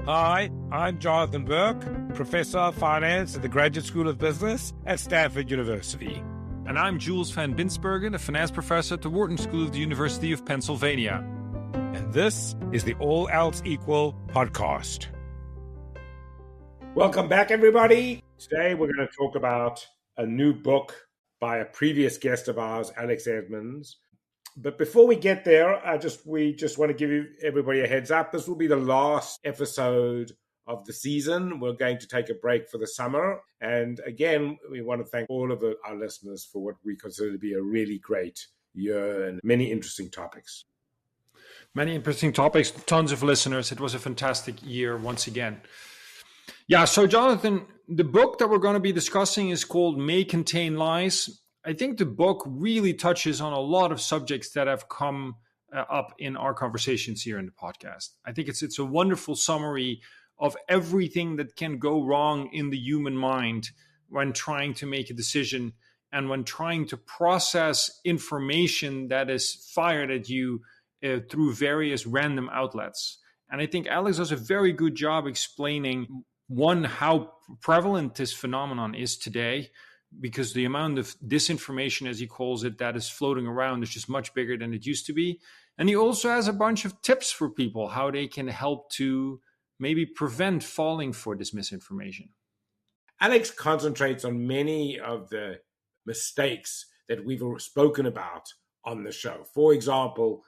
Hi, I'm Jonathan Berk, Professor of Finance at the Graduate School of Business at Stanford University. And I'm Jules van Binsbergen, a finance professor at the Wharton School of the University of Pennsylvania. And this is the All Else Equal podcast. Welcome back, everybody. Today we're going to talk about a new book by a previous guest of ours, Alex Edmans. But before we get there, we just want to give everybody a heads up. This will be the last episode of the season. We're going to take a break for the summer. And again, we want to thank all of our listeners for what we consider to be a really great year and many interesting topics. Many interesting topics, tons of listeners. It was a fantastic year once again. Yeah, so Jonathan, the book that we're going to be discussing is called May Contain Lies. I think the book really touches on a lot of subjects that have come up in our conversations here in the podcast. I think it's a wonderful summary of everything that can go wrong in the human mind when trying to make a decision and when trying to process information that is fired at you through various random outlets. And I think Alex does a very good job explaining, one, how prevalent this phenomenon is today, because the amount of disinformation, as he calls it, that is floating around is just much bigger than it used to be. And he also has a bunch of tips for people, how they can help to maybe prevent falling for this misinformation. Alex concentrates on many of the mistakes that we've spoken about on the show. For example,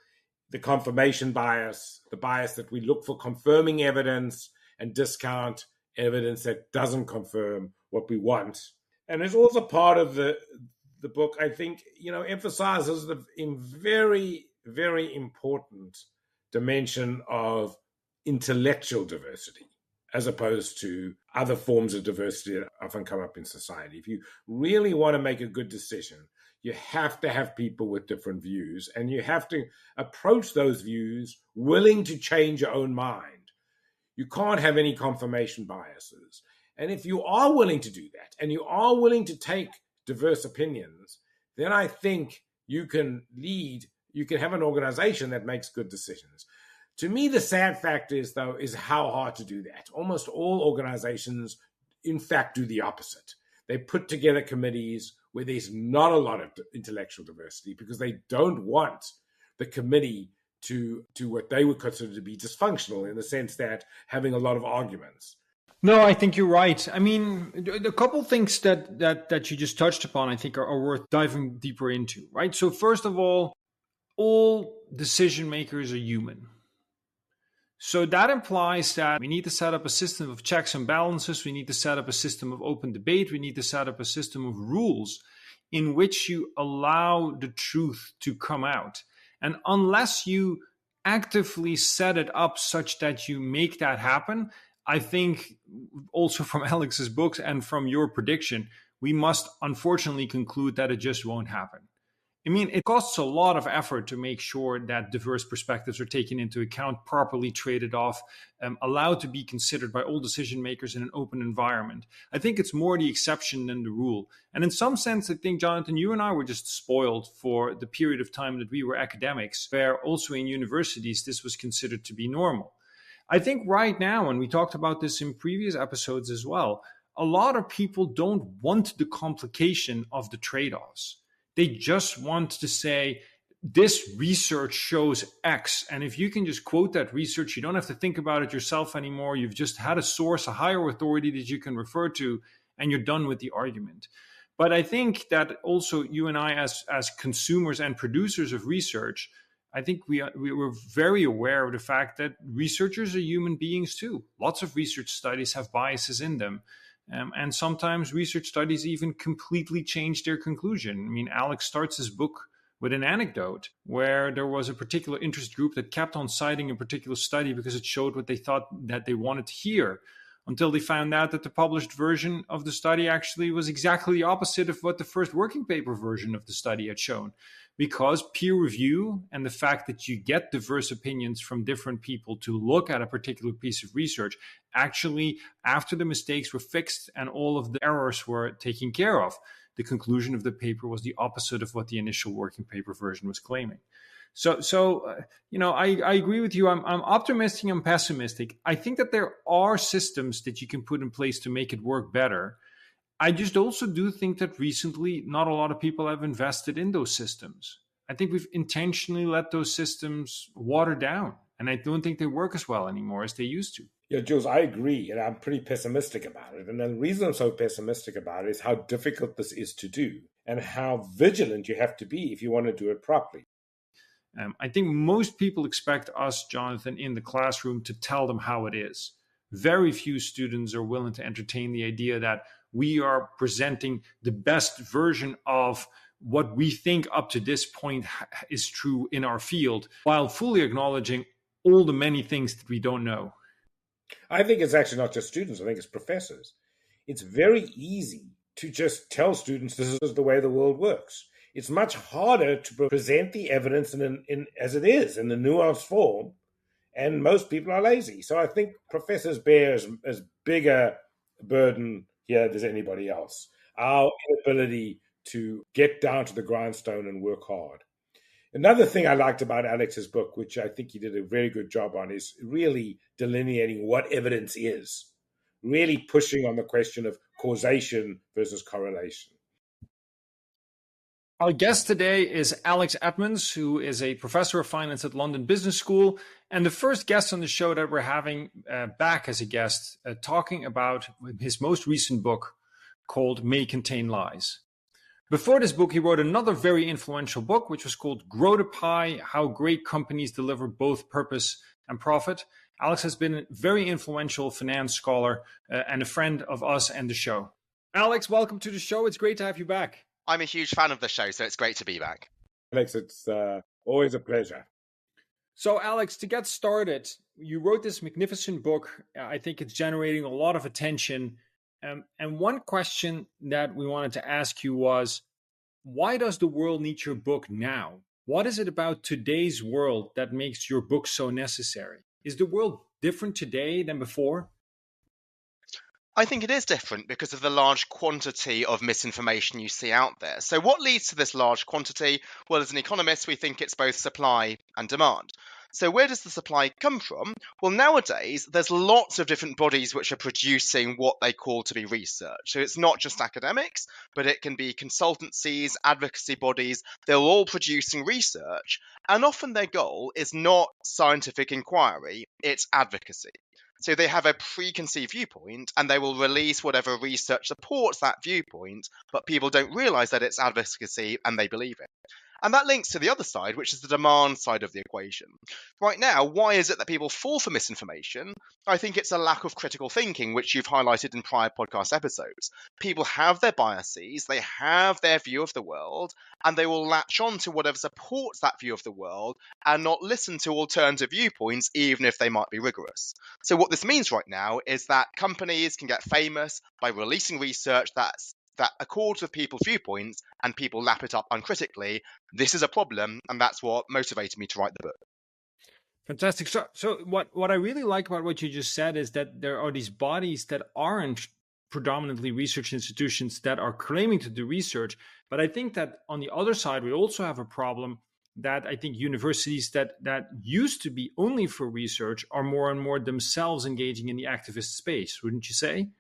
the confirmation bias, the bias that we look for confirming evidence and discount evidence that doesn't confirm what we want. And it's also part of the book, I think, emphasizes the very, very important dimension of intellectual diversity, as opposed to other forms of diversity that often come up in society. If you really want to make a good decision, you have to have people with different views, and you have to approach those views willing to change your own mind. You can't have any confirmation biases. And if you are willing to do that, and you are willing to take diverse opinions, then I think you can have an organization that makes good decisions. To me, the sad fact is how hard to do that. Almost all organizations, in fact, do the opposite. They put together committees where there's not a lot of intellectual diversity because they don't want the committee to what they would consider to be dysfunctional, in the sense that having a lot of arguments. No, I think you're right. I mean, the couple things that you just touched upon, I think, are worth diving deeper into, right? So first of all decision makers are human. So that implies that we need to set up a system of checks and balances. We need to set up a system of open debate. We need to set up a system of rules in which you allow the truth to come out. And unless you actively set it up such that you make that happen, I think also from Alex's books and from your prediction, we must unfortunately conclude that it just won't happen. I mean, it costs a lot of effort to make sure that diverse perspectives are taken into account, properly traded off, allowed to be considered by all decision makers in an open environment. I think it's more the exception than the rule. And in some sense, I think, Jonathan, you and I were just spoiled for the period of time that we were academics, where also in universities, this was considered to be normal. I think right now, and we talked about this in previous episodes as well, a lot of people don't want the complication of the trade-offs. They just want to say, this research shows X. And if you can just quote that research, you don't have to think about it yourself anymore. You've just had a source, a higher authority that you can refer to, and you're done with the argument. But I think that also you and I, as consumers and producers of research, I think we were very aware of the fact that researchers are human beings too. Lots of research studies have biases in them. And sometimes research studies even completely change their conclusion. I mean, Alex starts his book with an anecdote where there was a particular interest group that kept on citing a particular study because it showed what they thought that they wanted to hear, until they found out that the published version of the study actually was exactly the opposite of what the first working paper version of the study had shown. Because peer review and the fact that you get diverse opinions from different people to look at a particular piece of research, actually, after the mistakes were fixed and all of the errors were taken care of, the conclusion of the paper was the opposite of what the initial working paper version was claiming. I agree with you. I'm optimistic and pessimistic. I think that there are systems that you can put in place to make it work better. I just also do think that recently, not a lot of people have invested in those systems. I think we've intentionally let those systems water down, and I don't think they work as well anymore as they used to. Yeah, Jules, I agree, and I'm pretty pessimistic about it. And the reason I'm so pessimistic about it is how difficult this is to do and how vigilant you have to be if you want to do it properly. I think most people expect us, Jonathan, in the classroom to tell them how it is. Very few students are willing to entertain the idea that we are presenting the best version of what we think up to this point is true in our field, while fully acknowledging all the many things that we don't know. I think it's actually not just students, I think it's professors. It's very easy to just tell students this is the way the world works. It's much harder to present the evidence in as it is, in the nuanced form, and most people are lazy. So I think professors bear as big a burden here as anybody else. Our inability to get down to the grindstone and work hard. Another thing I liked about Alex's book, which I think he did a very good job on, is really delineating what evidence is, really pushing on the question of causation versus correlation. Our guest today is Alex Edmans, who is a professor of finance at London Business School, and the first guest on the show that we're having back as a guest, talking about his most recent book called May Contain Lies. Before this book, he wrote another very influential book, which was called Grow the Pie, How Great Companies Deliver Both Purpose and Profit. Alex has been a very influential finance scholar and a friend of us and the show. Alex, welcome to the show. It's great to have you back. I'm a huge fan of the show, so it's great to be back. Alex, it's always a pleasure. So, Alex, to get started, you wrote this magnificent book. I think it's generating a lot of attention. And one question that we wanted to ask you was, why does the world need your book now? What is it about today's world that makes your book so necessary? Is the world different today than before? I think it is different because of the large quantity of misinformation you see out there. So what leads to this large quantity? Well, as an economist, we think it's both supply and demand. So where does the supply come from? Well, nowadays, there's lots of different bodies which are producing what they call to be research. So it's not just academics, but it can be consultancies, advocacy bodies. They're all producing research. And often their goal is not scientific inquiry, it's advocacy. So they have a preconceived viewpoint and they will release whatever research supports that viewpoint, but people don't realize that it's advocacy and they believe it. And that links to the other side, which is the demand side of the equation. Right now, why is it that people fall for misinformation? I think it's a lack of critical thinking, which you've highlighted in prior podcast episodes. People have their biases, they have their view of the world, and they will latch on to whatever supports that view of the world and not listen to alternative viewpoints, even if they might be rigorous. So what this means right now is that companies can get famous by releasing research that accords with people's viewpoints and people lap it up uncritically. This is a problem, and that's what motivated me to write the book. Fantastic. So what I really like about what you just said is that there are these bodies that aren't predominantly research institutions that are claiming to do research. But I think that on the other side, we also have a problem that I think universities that used to be only for research are more and more themselves engaging in the activist space, wouldn't you say?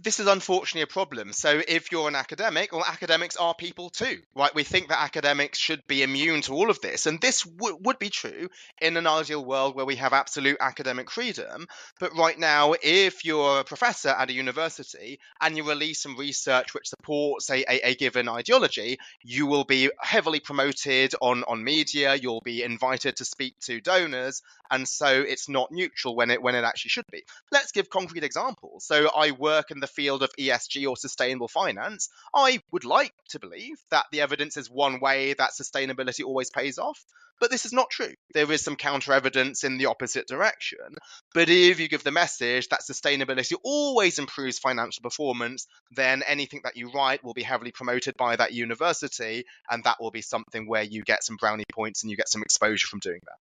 This is unfortunately a problem. So if you're an academic, well, academics are people too, right? We think that academics should be immune to all of this. And this would be true in an ideal world where we have absolute academic freedom. But right now, if you're a professor at a university and you release some research which supports a given ideology, you will be heavily promoted on media. You'll be invited to speak to donors. And so it's not neutral when it actually should be. Let's give concrete examples. So I work in the field of ESG or sustainable finance. I would like to believe that the evidence is one way that sustainability always pays off, but this is not true. There is some counter evidence in the opposite direction. But if you give the message that sustainability always improves financial performance, then anything that you write will be heavily promoted by that university, and that will be something where you get some brownie points and you get some exposure from doing that.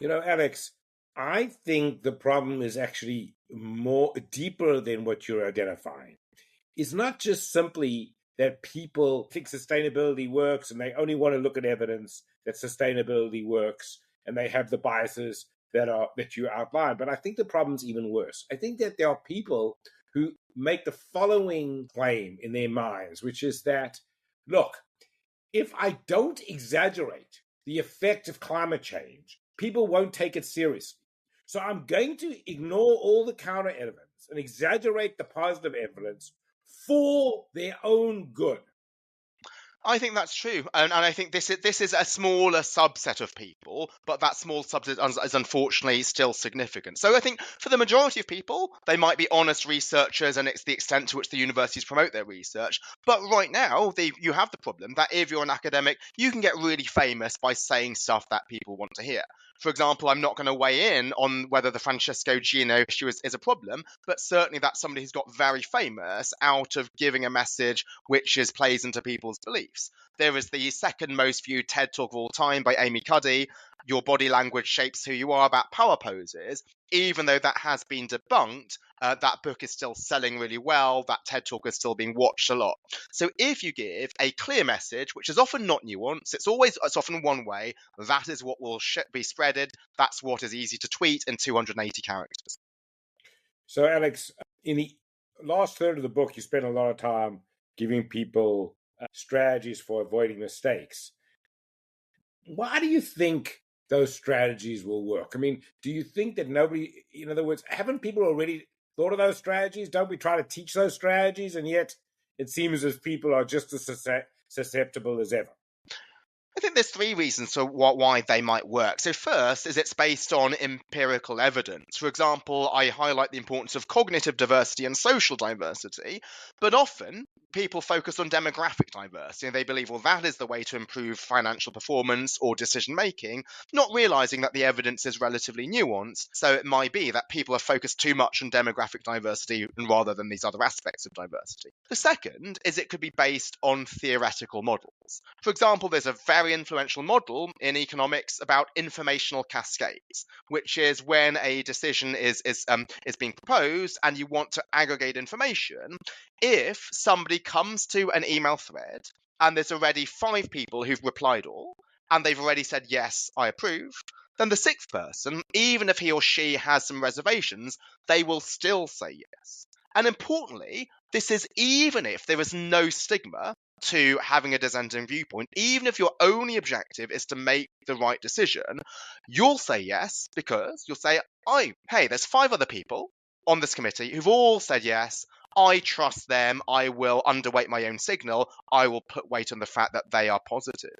You know, Alex, I think the problem is actually more deeper than what you're identifying. It's not just simply that people think sustainability works and they only want to look at evidence that sustainability works, and they have the biases that you outlined. But I think the problem's even worse. I think that there are people who make the following claim in their minds, which is that, look, if I don't exaggerate the effect of climate change, people won't take it seriously. So I'm going to ignore all the counter evidence and exaggerate the positive evidence for their own good. I think that's true, and I think this is a smaller subset of people, but that small subset is unfortunately still significant. So I think for the majority of people, they might be honest researchers, and it's the extent to which the universities promote their research. But right now, you have the problem that if you're an academic, you can get really famous by saying stuff that people want to hear. For example, I'm not going to weigh in on whether the Francesco Gino issue is a problem, but certainly that's somebody who's got very famous out of giving a message which plays into people's beliefs. There is the second most viewed TED Talk of all time by Amy Cuddy, Your Body Language Shapes Who You Are, about power poses. Even though that has been debunked, that book is still selling really well. That TED Talk is still being watched a lot. So if you give a clear message, which is often not nuanced, it's often one way, that is what will be spreaded. That's what is easy to tweet in 280 characters. So Alex, in the last third of the book, you spend a lot of time giving people strategies for avoiding mistakes. Why do you think those strategies will work? I mean, do you think that in other words, haven't people already thought of those strategies? Don't we try to teach those strategies? And yet it seems as people are just as susceptible as ever. I think there's three reasons for why they might work. So first is it's based on empirical evidence. For example, I highlight the importance of cognitive diversity and social diversity, but often people focus on demographic diversity and they believe, well, that is the way to improve financial performance or decision making, not realizing that the evidence is relatively nuanced. So it might be that people are focused too much on demographic diversity rather than these other aspects of diversity. The second is it could be based on theoretical models. For example, there's a very influential model in economics about informational cascades, which is when a decision is being proposed and you want to aggregate information. If somebody comes to an email thread and there's already 5 people who've replied all, and they've already said, yes, I approve, then the 6th person, even if he or she has some reservations, they will still say yes. And importantly, this is even if there is no stigma to having a dissenting viewpoint. Even if your only objective is to make the right decision, you'll say yes because you'll say, hey, there's 5 other people on this committee who've all said yes. I trust them. I will underweight my own signal. I will put weight on the fact that they are positive.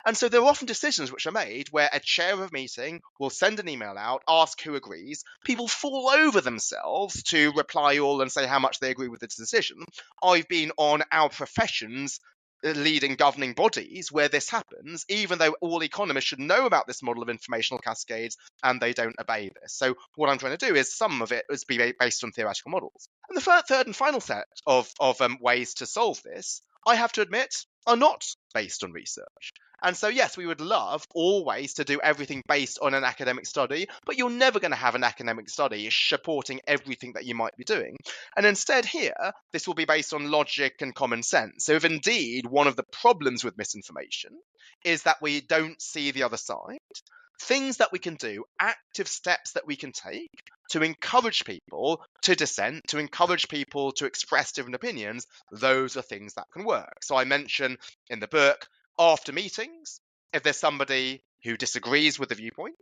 And so there are often decisions which are made where a chair of a meeting will send an email out, ask who agrees. People fall over themselves to reply all and say how much they agree with the decision. I've been on our profession's leading governing bodies where this happens, even though all economists should know about this model of informational cascades, and they don't obey this. So what I'm trying to do is some of it is be based on theoretical models. And the third and final set of ways to solve this, I have to admit, are not based on research. And so, yes, we would love always to do everything based on an academic study, but you're never going to have an academic study supporting everything that you might be doing. And instead here, this will be based on logic and common sense. So if indeed one of the problems with misinformation is that we don't see the other side, things that we can do, active steps that we can take to encourage people to dissent, to encourage people to express different opinions, those are things that can work. So I mention in the book, after meetings, if there's somebody who disagrees with the viewpoint,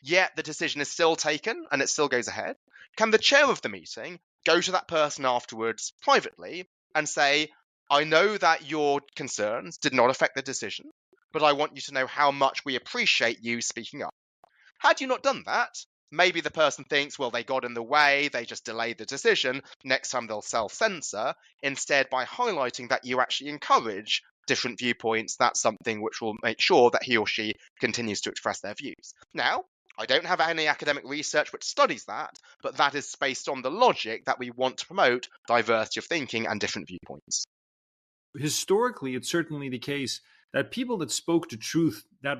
yet the decision is still taken and it still goes ahead, can the chair of the meeting go to that person afterwards privately and say, I know that your concerns did not affect the decision, but I want you to know how much we appreciate you speaking up. Had you not done that, maybe the person thinks, well, they got in the way, they just delayed the decision, next time they'll self-censor. Instead, by highlighting that you actually encourage different viewpoints, that's something which will make sure that he or she continues to express their views. Now, I don't have any academic research which studies that, but that is based on the logic that we want to promote diversity of thinking and different viewpoints. Historically, it's certainly the case that people that spoke the truth that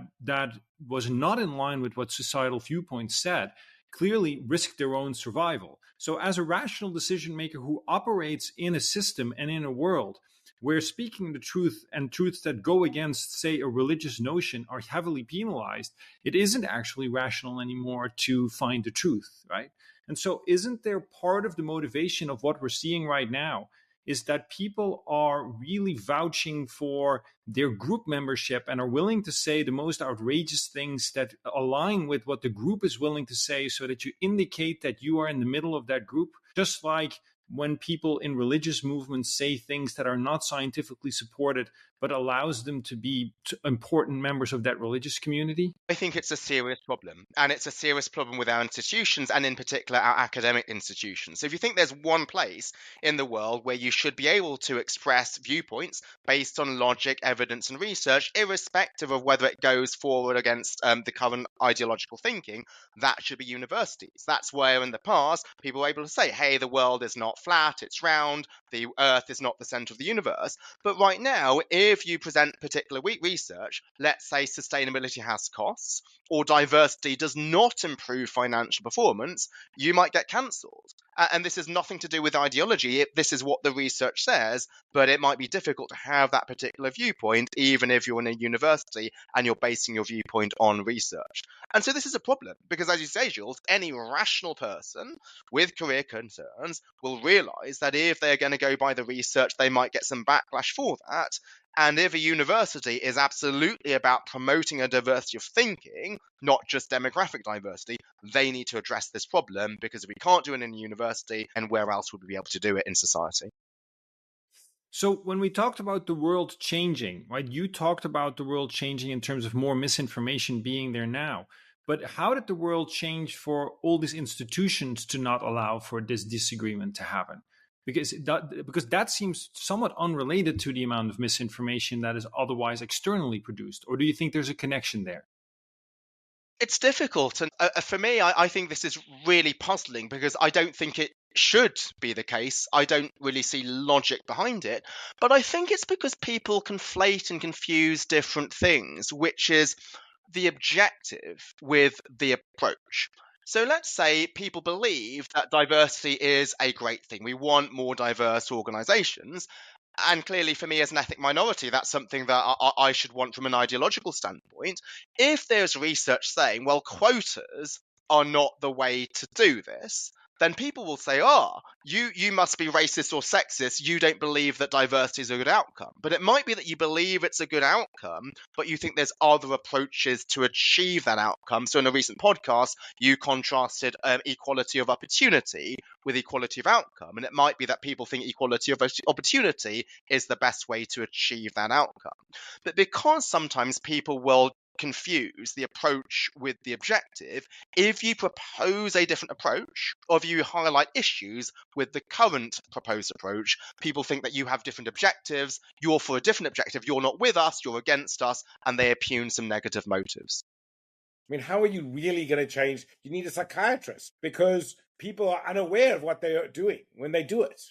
was not in line with what societal viewpoints said clearly risked their own survival. So as a rational decision maker who operates in a system and in a world where speaking the truth and truths that go against, say, a religious notion are heavily penalized, it isn't actually rational anymore to find the truth, right? And so isn't there part of the motivation of what we're seeing right now is that people are really vouching for their group membership and are willing to say the most outrageous things that align with what the group is willing to say, so that you indicate that you are in the middle of that group, just like when people in religious movements say things that are not scientifically supported, but allows them to be important members of that religious community? I think it's a serious problem, and it's a serious problem with our institutions, and in particular our academic institutions. So if you think there's one place in the world where you should be able to express viewpoints based on logic, evidence, and research, irrespective of whether it goes forward against the current ideological thinking, that should be universities. That's where in the past people were able to say, hey, the world is not flat, it's round, the earth is not the center of the universe. But right now, if you present particular research, let's say sustainability has costs, or diversity does not improve financial performance, you might get cancelled. And this is nothing to do with ideology. This is what the research says, but it might be difficult to have that particular viewpoint, even if you're in a university and you're basing your viewpoint on research. And so this is a problem, because as you say, Jules, any rational person with career concerns will realize that if they're going to go by the research, they might get some backlash for that. And if a university is absolutely about promoting a diversity of thinking, not just demographic diversity, they need to address this problem, because if we can't do it in a university, and where else would we be able to do it in society? So when we talked about the world changing, right, you talked about the world changing in terms of more misinformation being there now. But how did the world change for all these institutions to not allow for this disagreement to happen? Because that seems somewhat unrelated to the amount of misinformation that is otherwise externally produced. Or do you think there's a connection there? It's difficult. And for me, I think this is really puzzling, because I don't think it should be the case. I don't really see logic behind it. But I think it's because people conflate and confuse different things, which is the objective with the approach. So let's say people believe that diversity is a great thing. We want more diverse organizations. And clearly, for me as an ethnic minority, that's something that I should want from an ideological standpoint. If there's research saying, well, quotas are not the way to do this, then people will say, you must be racist or sexist. You don't believe that diversity is a good outcome. But it might be that you believe it's a good outcome, but you think there's other approaches to achieve that outcome. So in a recent podcast, you contrasted equality of opportunity with equality of outcome. And it might be that people think equality of opportunity is the best way to achieve that outcome. But because sometimes people will confuse the approach with the objective, if you propose a different approach, or if you highlight issues with the current proposed approach, people think that you have different objectives, you're for a different objective, you're not with us, you're against us, and they impugn some negative motives. I mean, how are you really going to change? You need a psychiatrist, because people are unaware of what they are doing when they do it.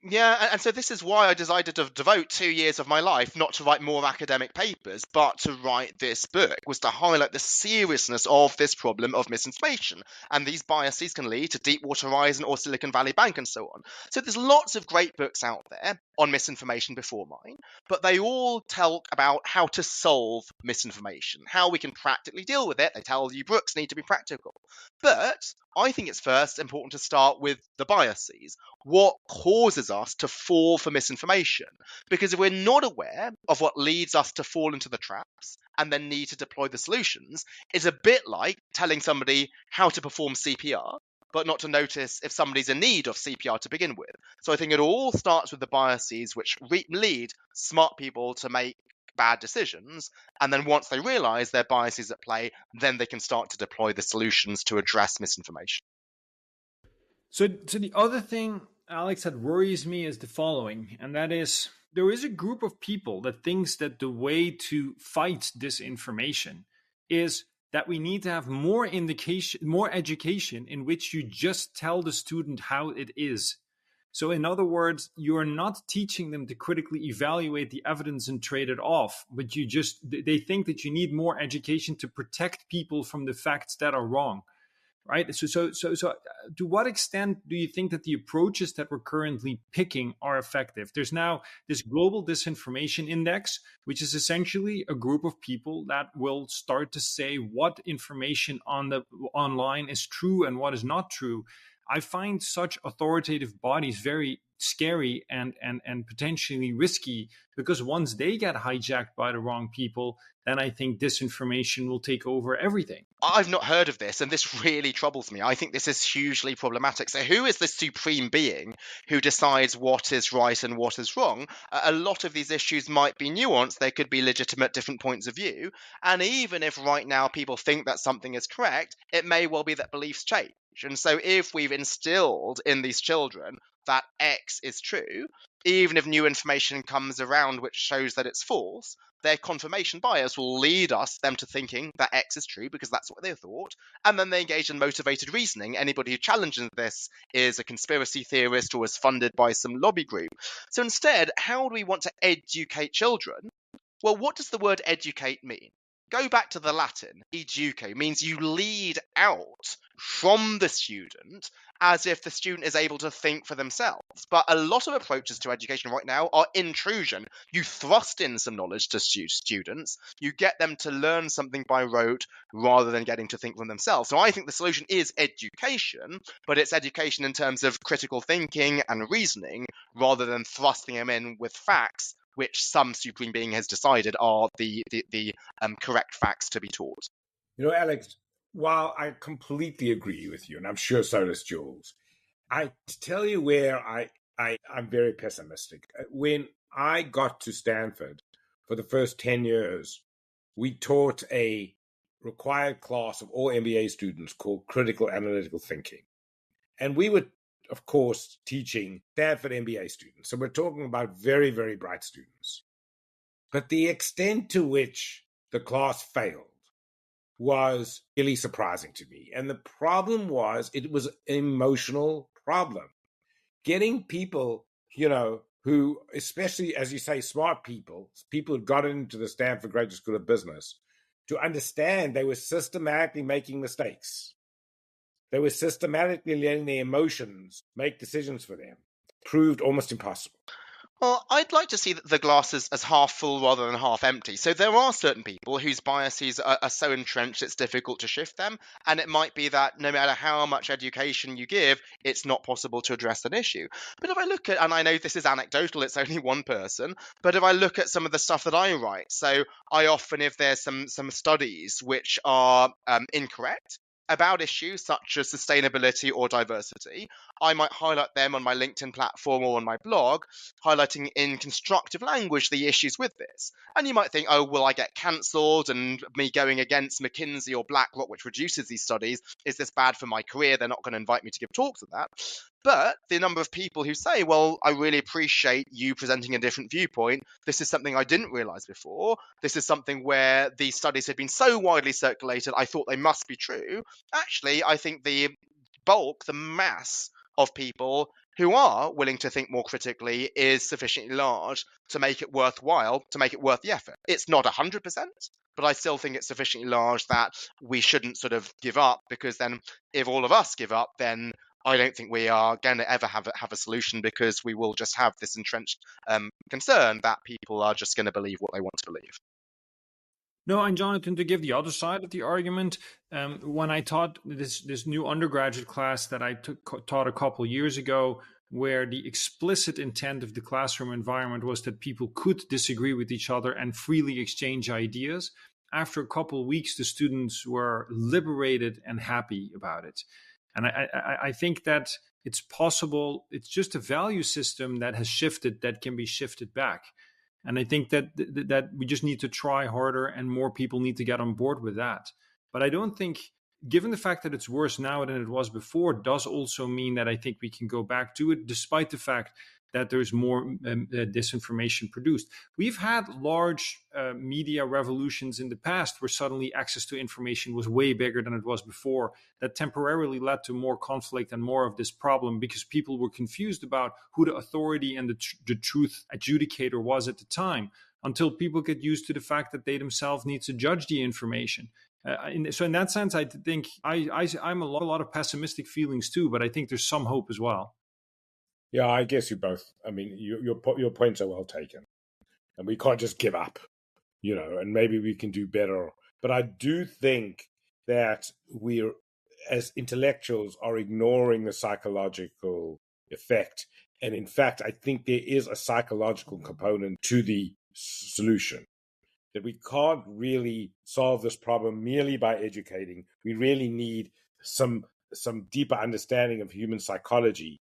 Yeah, and so this is why I decided to devote 2 years of my life not to write more academic papers, but to write this book, was to highlight the seriousness of this problem of misinformation. And these biases can lead to Deepwater Horizon or Silicon Valley Bank and so on. So there's lots of great books out there on misinformation before mine, but they all tell about how to solve misinformation, how we can practically deal with it. They tell you books need to be practical. But I think it's first important to start with the biases. What causes us to fall for misinformation? Because if we're not aware of what leads us to fall into the traps and then need to deploy the solutions, it's a bit like telling somebody how to perform CPR, but not to notice if somebody's in need of CPR to begin with. So I think it all starts with the biases, which lead smart people to make bad decisions. And then once they realize their biases at play, then they can start to deploy the solutions to address misinformation. So the other thing, Alex, that worries me is the following, and that is there is a group of people that thinks that the way to fight disinformation is that we need to have more education in which you just tell the student how it is. So in other words, you are not teaching them to critically evaluate the evidence and trade it off, but they think that you need more education to protect people from the facts that are wrong. right? So, to what extent do you think that the approaches that we're currently picking are effective? There's now this global disinformation index, which is essentially a group of people that will start to say what information on the online is true and what is not true. I find such authoritative bodies very scary and potentially risky, because once they get hijacked by the wrong people, then I think disinformation will take over everything. I've not heard of this, and this really troubles me. I think this is hugely problematic. So, who is the supreme being who decides what is right and what is wrong? A lot of these issues might be nuanced. There could be legitimate different points of view. And even if right now people think that something is correct, it may well be that beliefs change. And so, if we've instilled in these children that X is true, even if new information comes around which shows that it's false, their confirmation bias will lead them to thinking that X is true because that's what they thought, and then they engage in motivated reasoning. Anybody who challenges this is a conspiracy theorist or is funded by some lobby group. So instead, how do we want to educate children? Well, what does the word educate mean? Go back to the Latin. Educo means you lead out from the student as if the student is able to think for themselves. But a lot of approaches to education right now are intrusion. You thrust in some knowledge to students, you get them to learn something by rote rather than getting to think for themselves. So I think the solution is education, but it's education in terms of critical thinking and reasoning rather than thrusting them in with facts which some supreme being has decided are the correct facts to be taught. Alex, while I completely agree with you, and I'm sure so does Jules, I tell you where I'm very pessimistic. When I got to Stanford for the first 10 years, we taught a required class of all MBA students called critical analytical thinking. And we were, of course, teaching Stanford MBA students. So we're talking about very, very bright students. But the extent to which the class failed was really surprising to me. And the problem was, it was an emotional problem. Getting people, who, especially, as you say, smart people who got into the Stanford Graduate School of Business, to understand they were systematically making mistakes. They were systematically letting their emotions make decisions for them. Proved almost impossible. Well, I'd like to see the glass as half full rather than half empty. So there are certain people whose biases are so entrenched it's difficult to shift them. And it might be that no matter how much education you give, it's not possible to address an issue. But if I look at, and I know this is anecdotal, it's only one person, but if I look at some of the stuff that I write, so I often, if there's some studies which are incorrect about issues such as sustainability or diversity, I might highlight them on my LinkedIn platform or on my blog, highlighting in constructive language the issues with this. And you might think, oh, will I get cancelled? And me going against McKinsey or BlackRock, which produces these studies, is this bad for my career? They're not going to invite me to give talks on that. But the number of people who say, well, I really appreciate you presenting a different viewpoint. This is something I didn't realize before. This is something where these studies have been so widely circulated, I thought they must be true. Actually, I think the bulk, the mass of people who are willing to think more critically is sufficiently large to make it worthwhile, to make it worth the effort. It's not 100%, but I still think it's sufficiently large that we shouldn't sort of give up, because then if all of us give up, then I don't think we are going to ever have a solution, because we will just have this entrenched concern that people are just going to believe what they want to believe. No, and Jonathan, to give the other side of the argument, when I taught this new undergraduate class that I taught a couple years ago, where the explicit intent of the classroom environment was that people could disagree with each other and freely exchange ideas, after a couple of weeks, the students were liberated and happy about it. And I think that it's possible. It's just a value system that has shifted, that can be shifted back. And I think that we just need to try harder, and more people need to get on board with that. But I don't think, given the fact that it's worse now than it was before, does also mean that I think we can go back to it, despite the fact that there's more disinformation produced. We've had large media revolutions in the past where suddenly access to information was way bigger than it was before. That temporarily led to more conflict and more of this problem, because people were confused about who the authority and the truth adjudicator was at the time, until people get used to the fact that they themselves need to judge the information. So in that sense, I think I'm a lot of pessimistic feelings too, but I think there's some hope as well. Yeah, I guess you both. I mean, your points are well taken, and we can't just give up, and maybe we can do better. But I do think that we're, as intellectuals, are ignoring the psychological effect. And in fact, I think there is a psychological component to the solution, that we can't really solve this problem merely by educating. We really need some deeper understanding of human psychology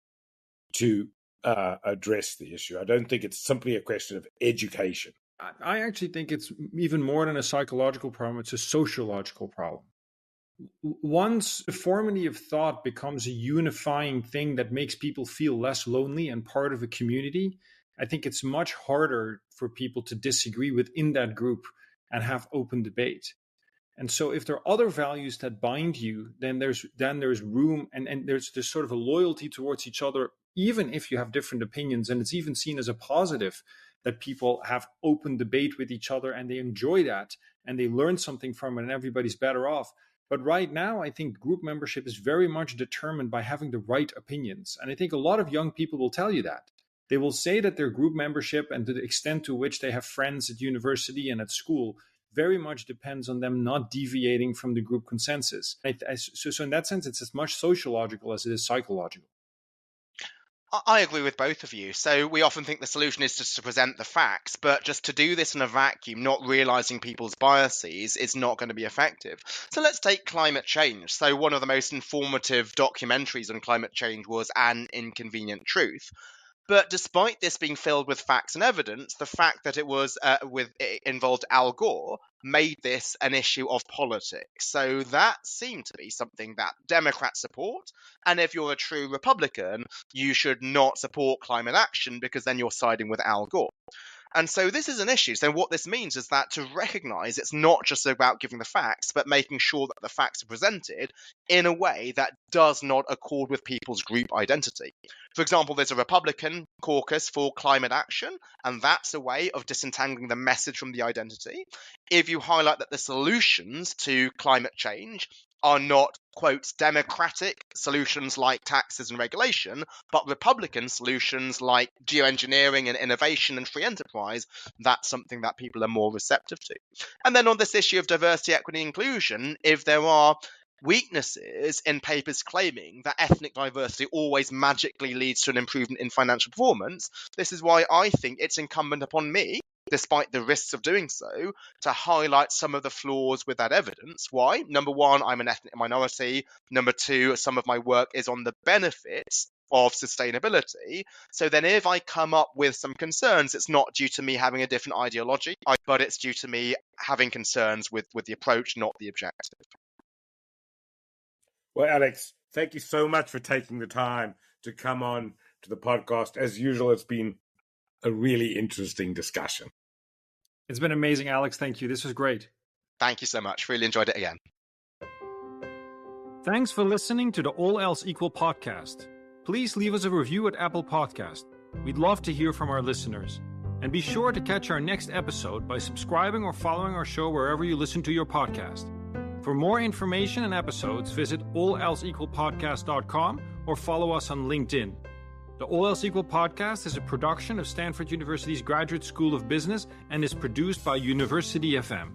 to address the issue. I don't think it's simply a question of education. I actually think it's even more than a psychological problem. It's a sociological problem. Once deformity of thought becomes a unifying thing that makes people feel less lonely and part of a community, I think it's much harder for people to disagree within that group and have open debate. And so if there are other values that bind you, then there's room and there's sort of a loyalty towards each other, even if you have different opinions. And it's even seen as a positive that people have open debate with each other and they enjoy that and they learn something from it and everybody's better off. But right now, I think group membership is very much determined by having the right opinions. And I think a lot of young people will tell you that. They will say that their group membership and to the extent to which they have friends at university and at school very much depends on them not deviating from the group consensus. So in that sense, it's as much sociological as it is psychological. I agree with both of you. So we often think the solution is just to present the facts, but just to do this in a vacuum, not realizing people's biases, is not going to be effective. So let's take climate change. So one of the most informative documentaries on climate change was An Inconvenient Truth. But despite this being filled with facts and evidence, the fact that it involved Al Gore made this an issue of politics. So that seemed to be something that Democrats support. And if you're a true Republican, you should not support climate action because then you're siding with Al Gore. And so this is an issue. So what this means is that to recognize it's not just about giving the facts, but making sure that the facts are presented in a way that does not accord with people's group identity. For example, there's a Republican caucus for climate action, and that's a way of disentangling the message from the identity. If you highlight that the solutions to climate change are not, quote, democratic solutions like taxes and regulation, but Republican solutions like geoengineering and innovation and free enterprise, that's something that people are more receptive to. And then on this issue of diversity, equity, inclusion, if there are weaknesses in papers claiming that ethnic diversity always magically leads to an improvement in financial performance, this is why I think it's incumbent upon me, despite the risks of doing so, to highlight some of the flaws with that evidence. Why? Number one, I'm an ethnic minority. Number two, some of my work is on the benefits of sustainability. So then if I come up with some concerns, it's not due to me having a different ideology, but it's due to me having concerns with the approach, not the objective. Well, Alex, thank you so much for taking the time to come on to the podcast. As usual, it's been a really interesting discussion. It's been amazing, Alex. Thank you. This was great. Thank you so much. Really enjoyed it again. Thanks for listening to the All Else Equal podcast. Please leave us a review at Apple Podcast. We'd love to hear from our listeners. And be sure to catch our next episode by subscribing or following our show wherever you listen to your podcast. For more information and episodes, visit allelseequalpodcast.com or follow us on LinkedIn. The All Else Equal podcast is a production of Stanford University's Graduate School of Business and is produced by University FM.